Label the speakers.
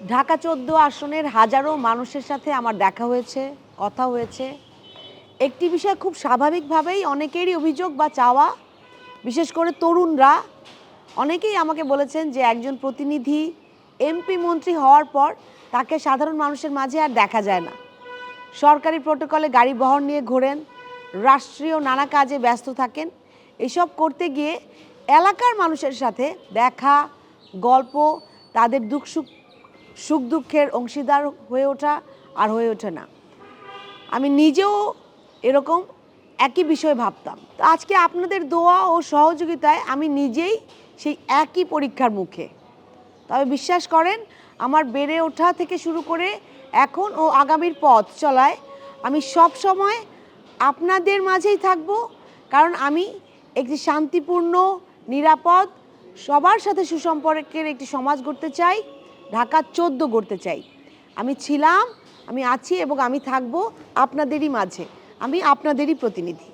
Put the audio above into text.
Speaker 1: ঢাকা ১৪ আসনের হাজারো মানুষের সাথে আমার দেখা হয়েছে, কথা হয়েছে। একটি বিষয় খুব স্বাভাবিকভাবেই অনেকেরই অভিযোগ বা চাওয়া, বিশেষ করে তরুণরা অনেকেই আমাকে বলেছেন যে একজন প্রতিনিধি এমপি মন্ত্রী হওয়ার পর তাকে সাধারণ মানুষের মাঝে আর দেখা যায় না। সরকারি প্রটোকলে গাড়ি বহর নিয়ে ঘোরেন, রাষ্ট্রীয় নানা কাজে ব্যস্ত থাকেন। এসব করতে গিয়ে এলাকার মানুষের সাথে দেখা, গল্প, তাদের সুখ দুঃখের অংশীদার হয়ে ওঠা আর হয়ে ওঠে না। আমি নিজেও এরকম একই বিষয় ভাবতাম। তো আজকে আপনাদের দোয়া ও সহযোগিতায় আমি নিজেই সেই একই পরীক্ষার মুখে। তবে বিশ্বাস করেন, আমার বেড়ে ওঠা থেকে শুরু করে এখন ও আগামীর পথ চলায় আমি সব সময় আপনাদের মাঝেই থাকব। কারণ আমি একটি শান্তিপূর্ণ, নিরাপদ, সবার সাথে সুসম্পর্কের একটি সমাজ গড়তে চাই, ঢাকা ১৪ গড়তে চাই। আমি ছিলাম, আমি আছি এবং আমি থাকব আপনাদেরই মাঝে। আমি আপনাদেরই প্রতিনিধি।